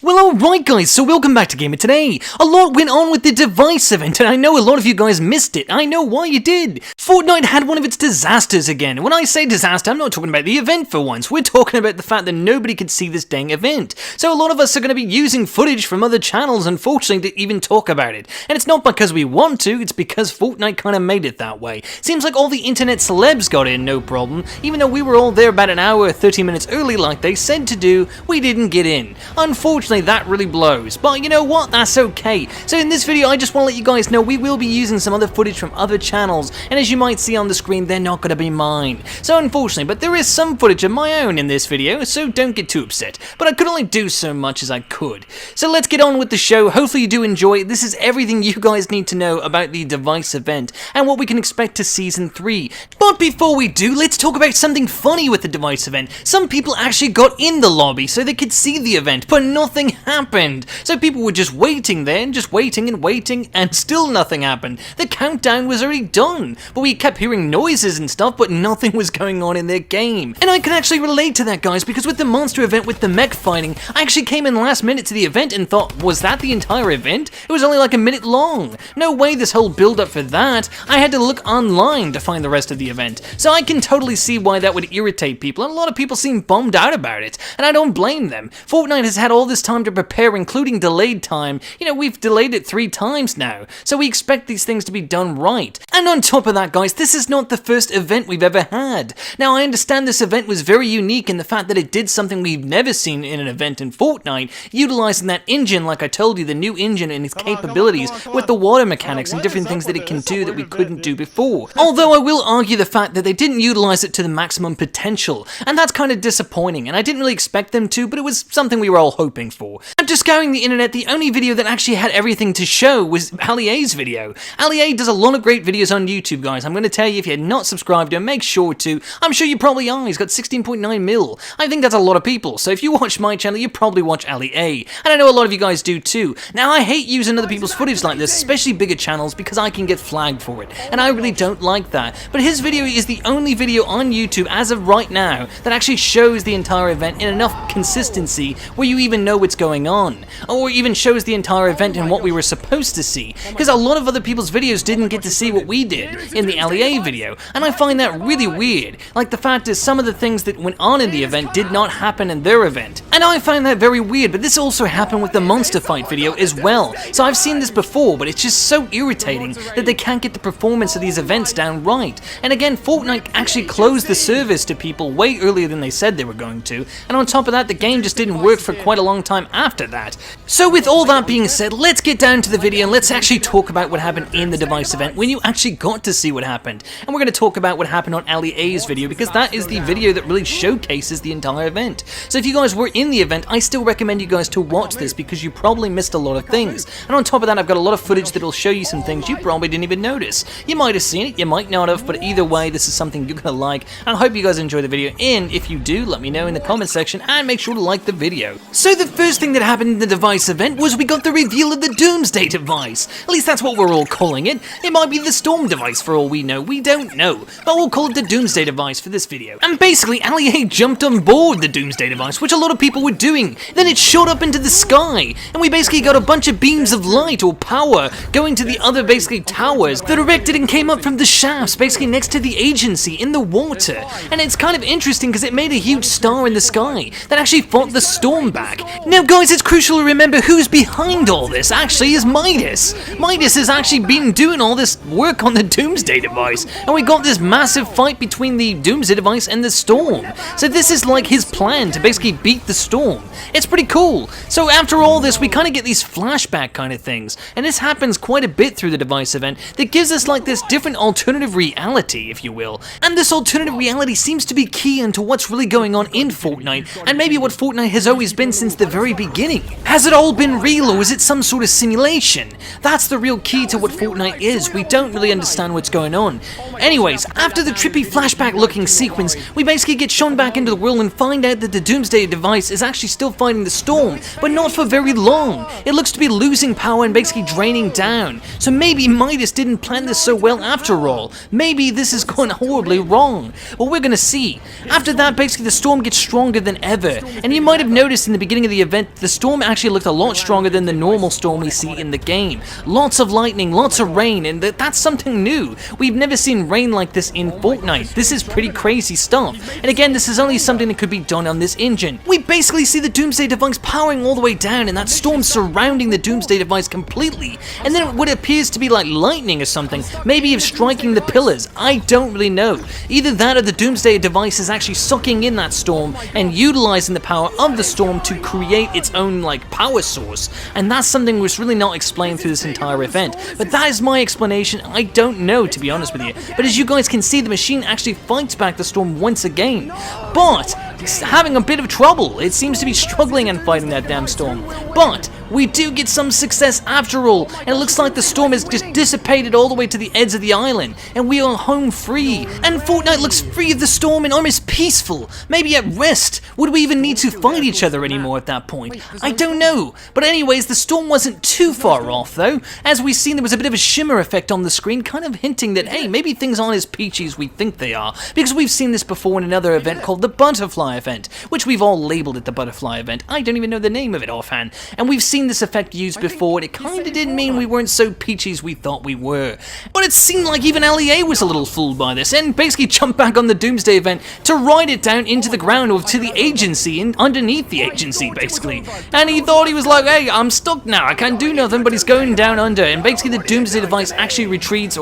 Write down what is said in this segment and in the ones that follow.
Well, alright guys, so welcome back to Gamer Today. A lot went on with the device event, and I know a lot of you guys missed it. I know why you did. Fortnite had one of its disasters again. When I say disaster, I'm not talking about the event for once. We're talking about the fact that nobody could see this dang event. So a lot of us are going to be using footage from other channels, unfortunately, to even talk about it. And it's not because we want to, it's because Fortnite kind of made it that way. Seems like all the internet celebs got in, no problem. Even though we were all there about an hour, 30 minutes early like they said to do, we didn't get in. Unfortunately, that really blows, but you know what, that's okay. So in this video I just want to let you guys know we will be using some other footage from other channels, and as you might see on the screen, they're not going to be mine. So unfortunately, but there is some footage of my own in this video, so don't get too upset, but I could only do so much as I could. So let's get on with the show. Hopefully you do enjoy. This is everything you guys need to know about the device event and what we can expect to Season 3. But before we do, let's talk about something funny with the device event. Some people actually got in the lobby so they could see the event, but nothing happened. So people were just waiting there, and just waiting, and still nothing happened. The countdown was already done, but we kept hearing noises and stuff, but nothing was going on in their game. And I can actually relate to that, guys, because with the monster event with the mech fighting, I actually came in last minute to the event and thought, was that the entire event? It was only like a minute long. No way this whole build up for that. I had to look online to find the rest of the event. So I can totally see why that would irritate people, and a lot of people seem bummed out about it, and I don't blame them. Fortnite has had all this time to prepare, including delayed time. You know, we've delayed it 3 times now, so we expect these things to be done right. And on top of that, guys, this is not the first event we've ever had. Now, I understand this event was very unique in the fact that it did something we've never seen in an event in Fortnite, utilizing that engine, like I told you, the new engine and its capabilities with the water mechanics and different things that it can do that we couldn't do before. Although I will argue the fact that they didn't utilize it to the maximum potential, and that's kind of disappointing, and I didn't really expect them to, but it was something we were all hoping for. After scouring the internet, the only video that actually had everything to show was Ali A's video. Ali A does a lot of great videos on YouTube, guys. I'm going to tell you, if you're not subscribed to him, make sure to. I'm sure you probably are. He's got 16.9 mil. I think that's a lot of people. So if you watch my channel, you probably watch Ali A. And I know a lot of you guys do too. Now, I hate using other people's footage like this, especially bigger channels, because I can get flagged for it. And I really don't like that. But his video is the only video on YouTube as of right now that actually shows the entire event in enough consistency where you even know what's going on. Or even shows the entire event and what we were supposed to see, because a lot of other people's videos didn't get to see what we did in the LEA video, and I find that really weird. Like, the fact is, some of the things that went on in the event did not happen in their event, and I find that very weird. But this also happened with the monster fight video as well, so I've seen this before, but it's just so irritating that they can't get the performance of these events down right. And again, Fortnite actually closed the service to people way earlier than they said they were going to, and on top of that, the game just didn't work for quite a long time after that. So with all that being said, let's get down to the video and let's actually talk about what happened in the device event when you actually got to see what happened. And we're going to talk about what happened on Ali A's video, because that is the video that really showcases the entire event. So if you guys were in the event, I still recommend you guys to watch this, because you probably missed a lot of things. And on top of that, I've got a lot of footage that will show you some things you probably didn't even notice. You might have seen it, you might not have, but either way, this is something you're going to like. And I hope you guys enjoy the video, and if you do, let me know in the comment section, and make sure to like the video. So the first thing that happened in the device event was we got the reveal of the Doomsday device. At least that's what we're all calling it. It might be the Storm device for all we know. We don't know. But we'll call it the Doomsday device for this video. And basically, Ali A jumped on board the Doomsday device, which a lot of people were doing. Then it shot up into the sky, and we basically got a bunch of beams of light or power going to the other basically towers that erected and came up from the shafts, basically next to the agency in the water. And it's kind of interesting because it made a huge star in the sky that actually fought the storm back. Now guys, it's crucial to remember who's behind all this actually is Midas. Midas has actually been doing all this work on the Doomsday device, and we got this massive fight between the Doomsday device and the Storm. So this is like his plan to basically beat the Storm. It's pretty cool. So after all this, we kind of get these flashback kind of things, and this happens quite a bit through the device event that gives us like this different alternative reality, if you will. And this alternative reality seems to be key into what's really going on in Fortnite, and maybe what Fortnite has always been since the very beginning. Has it all been real, or is it some sort of simulation? That's the real key to what Fortnite is. We don't really understand what's going on. Anyways, after the trippy flashback looking sequence, we basically get shown back into the world and find out that the Doomsday device is actually still fighting the Storm, but not for very long. It looks to be losing power and basically draining down. So maybe Midas didn't plan this so well after all. Maybe this has gone horribly wrong. Well, we're gonna see. After that, basically the Storm gets stronger than ever, and you might have noticed in the beginning of the event, the storm actually looked a lot stronger than the normal storm we see in the game. Lots of lightning, lots of rain, and that's something new. We've never seen rain like this in Fortnite. This is pretty crazy stuff. And again, this is only something that could be done on this engine. We basically see the Doomsday device powering all the way down, and that storm surrounding the Doomsday device completely. And then what appears to be like lightning or something, maybe of striking the pillars. I don't really know. Either that or the Doomsday device is actually sucking in that storm and utilizing the power of the storm to create its own like power source. And that's something that's really not explained through this entire event. But that is my explanation. I don't know, to be honest with you. But as you guys can see, the machine actually fights back the storm once again. But it's having a bit of trouble. It seems to be struggling and fighting that damn storm. But we do get some success after all, and it looks like the storm has just dissipated all the way to the edge of the island, and we are home free. And Fortnite looks free of the storm and almost peaceful, maybe at rest. Would we even need to fight each other anymore at that point? I don't know. But anyways, the storm wasn't too far off though. As we've seen, there was a bit of a shimmer effect on the screen, kind of hinting that, hey, maybe things aren't as peachy as we think they are, because we've seen this before in another event called the Butterfly event, which we've all labeled it the Butterfly event. I don't even know the name of it offhand. And we've seen this effect used before, and it kind of didn't mean we weren't so peachy as we thought we were. But it seemed like even LEA was a little fooled by this, and basically jumped back on the Doomsday event to ride it down into the ground, or to the agency, and underneath the agency, basically. And he thought he was like, hey, I'm stuck now, I can't do nothing, but he's going down under, and basically the Doomsday device actually retreats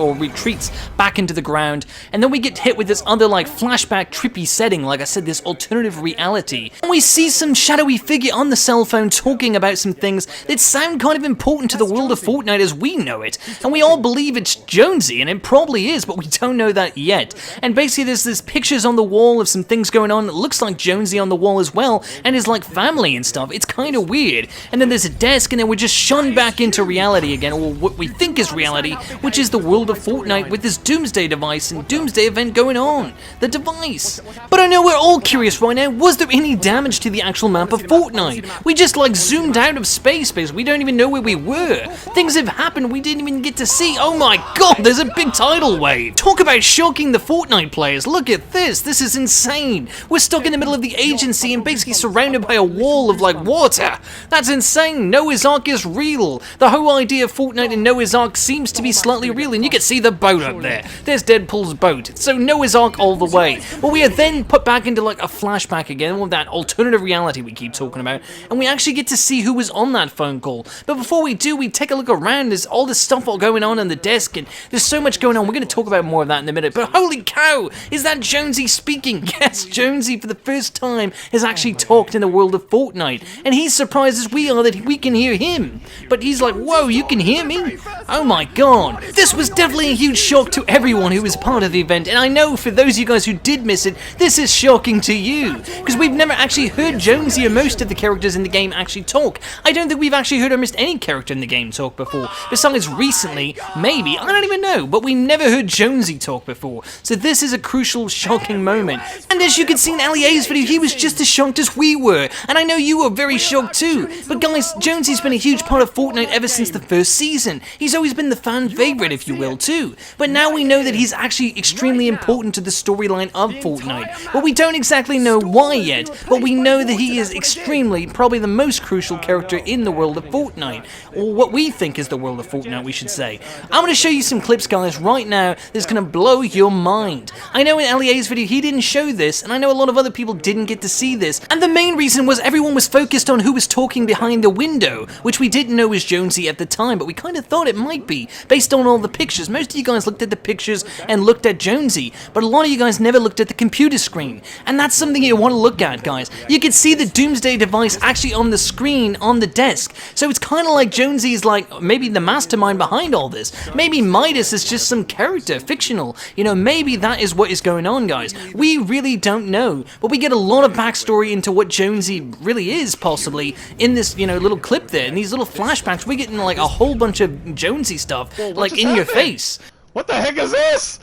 back into the ground, and then we get hit with this other, like, flashback trippy setting, like I said, this alternative reality. And we see some shadowy figure on the cell phone talking about some things that sound kind of important to the world of Fortnite as we know it, and we all believe it's Jonesy, and it probably is, but we don't know that yet. And basically there's pictures on the wall of some things going on. It looks like Jonesy on the wall as well, and his like family and stuff. It's kind of weird. And then there's a desk, and then we're just shunned back into reality again, or what we think is reality, which is the world of Fortnite with this Doomsday device and Doomsday event going on. The device. But I know we're all curious right now, was there any damage to the actual map of Fortnite? We just like zoomed out of space. We don't even know where we were. Things have happened we didn't even get to see. Oh my god, there's a big tidal wave. Talk about shocking the Fortnite players. Look at this. This is insane. We're stuck in the middle of the agency and basically surrounded by a wall of like water. That's insane. Noah's Ark is real. The whole idea of Fortnite and Noah's Ark seems to be slightly real, and you can see the boat up there. There's Deadpool's boat. So Noah's Ark all the way. But we are then put back into like a flashback again with that alternative reality we keep talking about, and we actually get to see who was on that phone call. But before we do, we take a look around. There's all this stuff all going on the desk, and there's so much going on. We're going to talk about more of that in a minute. But holy cow, is that Jonesy speaking? Yes, Jonesy for the first time has actually talked in the world of Fortnite, and he's surprised as we are that we can hear him. But he's like, whoa, you can hear me? Oh my god. This was definitely a huge shock to everyone who was part of the event, and I know for those of you guys who did miss it, this is shocking to you, because we've never actually heard Jonesy or most of the characters in the game actually talk. I don't think we've actually heard almost any character in the game talk before, besides recently, maybe, I don't even know, but we never heard Jonesy talk before, so this is a crucial, shocking moment. And as you can see in LEA's video, he was just as shocked as we were, and I know you were very shocked too. But guys, Jonesy's been a huge part of Fortnite ever since the first season. He's always been the fan favorite, if you will, too. But now we know that he's actually extremely important to the storyline of Fortnite. But we don't exactly know why yet, but we know that he is extremely, probably the most crucial character in the world of Fortnite, or what we think is the world of Fortnite, we should say. I'm going to show you some clips, guys, right now that's going to blow your mind. I know in LEA's video he didn't show this, and I know a lot of other people didn't get to see this, and the main reason was everyone was focused on who was talking behind the window, which we didn't know was Jonesy at the time, but we kind of thought it might be, based on all the pictures. Most of you guys looked at the pictures and looked at Jonesy, but a lot of you guys never looked at the computer screen, and that's something you want to look at, guys. You can see the Doomsday device actually on the screen on the desk, so it's kind of like Jonesy's like maybe the mastermind behind all this. Maybe Midas is just some character, fictional, you know, maybe that is what is going on, guys. We really don't know, but we get a lot of backstory into what Jonesy really is, possibly, in this, you know, little clip there, in these little flashbacks. We're getting like a whole bunch of Jonesy stuff, like in your face. What the heck is this?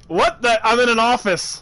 What the? I'm in an office.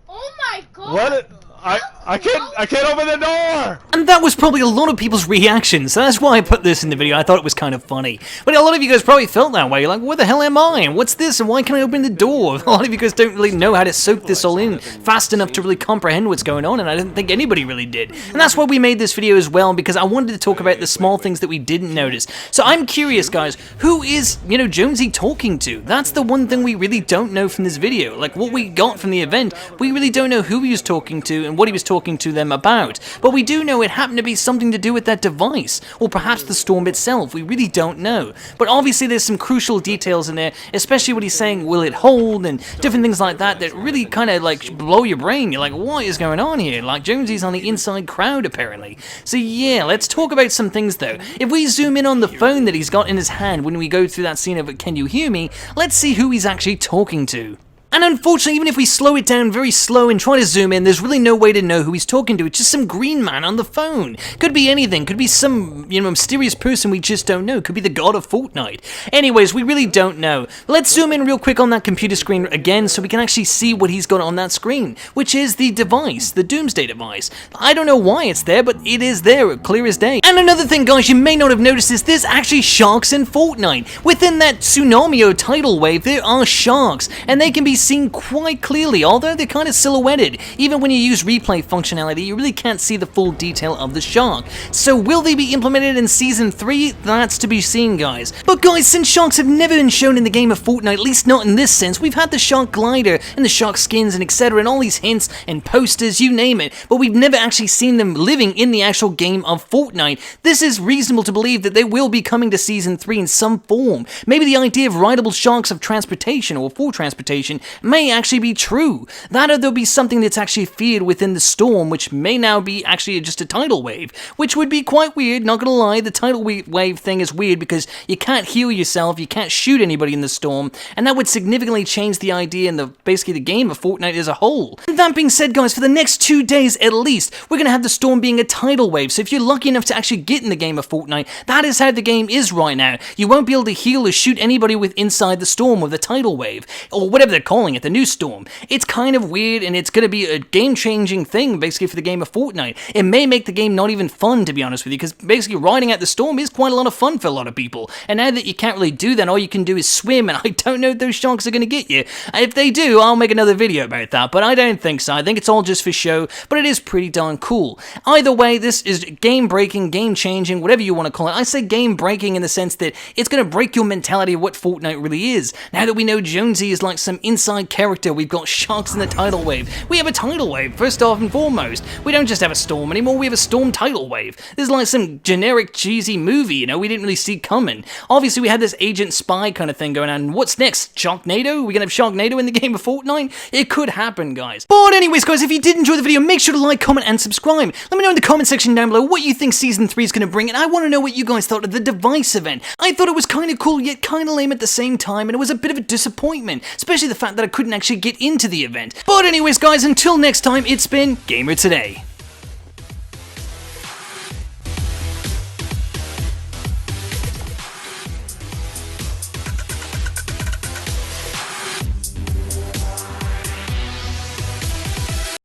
Oh my god! What? I can't open the door! And that was probably a lot of people's reactions, so that's why I put this in the video. I thought it was kind of funny. But a lot of you guys probably felt that way, like, where the hell am I? And what's this? And why can't I open the door? A lot of you guys don't really know how to soak this all in fast enough to really comprehend what's going on, and I don't think anybody really did. And that's why we made this video as well, because I wanted to talk about the small things that we didn't notice. So I'm curious, guys, who is, Jonesy talking to? That's the one thing we really don't know from this video. Like, what we got from the event, we really don't know who he was talking to and what he was talking to them about. But we do know it happened to be something to do with that device, or perhaps the storm itself. We really don't know. But obviously there's some crucial details in there, especially what he's saying, will it hold, and different things like that really kind of like blow your brain. You're like, what is going on here? Like, Jonesy's on the inside crowd apparently. So yeah, let's talk about some things though. If we zoom in on the phone that he's got in his hand when we go through that scene of Can You Hear Me, let's see who he's actually talking to. And unfortunately, even if we slow it down very slow and try to zoom in, there's really no way to know who he's talking to. It's just some green man on the phone. Could be anything. Could be some, mysterious person we just don't know. Could be the god of Fortnite. Anyways, we really don't know. Let's zoom in real quick on that computer screen again so we can actually see what he's got on that screen, which is the device, the Doomsday device. I don't know why it's there, but it is there, clear as day. And another thing, guys, you may not have noticed is there's actually sharks in Fortnite. Within that tsunami or tidal wave, there are sharks, and they can be seen quite clearly, although they're kind of silhouetted. Even when you use replay functionality, you really can't see the full detail of the shark. So will they be implemented in Season 3? That's to be seen, guys. But guys, since sharks have never been shown in the game of Fortnite, at least not in this sense, we've had the shark glider and the shark skins and etc. and all these hints and posters, you name it, but we've never actually seen them living in the actual game of Fortnite. This is reasonable to believe that they will be coming to Season 3 in some form. Maybe the idea of rideable sharks of transportation or for transportation may actually be true. That or there'll be something that's actually feared within the storm, which may now be actually just a tidal wave, which would be quite weird, not gonna lie. The tidal wave thing is weird because you can't heal yourself, you can't shoot anybody in the storm, and that would significantly change the idea and basically the game of Fortnite as a whole. That being said, guys, for the next 2 days at least, we're gonna have the storm being a tidal wave, so if you're lucky enough to actually get in the game of Fortnite, that is how the game is right now. You won't be able to heal or shoot anybody with inside the storm with the tidal wave, or whatever they're calling it, the new storm. It's kind of weird, and it's going to be a game-changing thing, basically, for the game of Fortnite. It may make the game not even fun, to be honest with you, because basically riding out the storm is quite a lot of fun for a lot of people. And now that you can't really do that, all you can do is swim, and I don't know if those sharks are going to get you. If they do, I'll make another video about that, but I don't think so. I think it's all just for show, but it is pretty darn cool. Either way, this is game-breaking, game-changing, whatever you want to call it. I say game-breaking in the sense that it's going to break your mentality of what Fortnite really is. Now that we know Jonesy is like some inside character, we've got sharks in the tidal wave. We have a tidal wave, first off and foremost. We don't just have a storm anymore, we have a storm tidal wave. This is like some generic cheesy movie, we didn't really see coming. Obviously, we had this agent spy kind of thing going on. What's next? Sharknado? Are we gonna have Sharknado in the game of Fortnite? It could happen, guys. But anyways, guys, if you did enjoy the video, make sure to like, comment, and subscribe. Let me know in the comment section down below what you think Season 3 is gonna bring, and I want to know what you guys thought of the device event. I thought it was kind of cool, yet kind of lame at the same time, and it was a bit of a disappointment, especially the fact that I couldn't actually get into the event. But anyways, guys, until next time, it's been Gamer Today.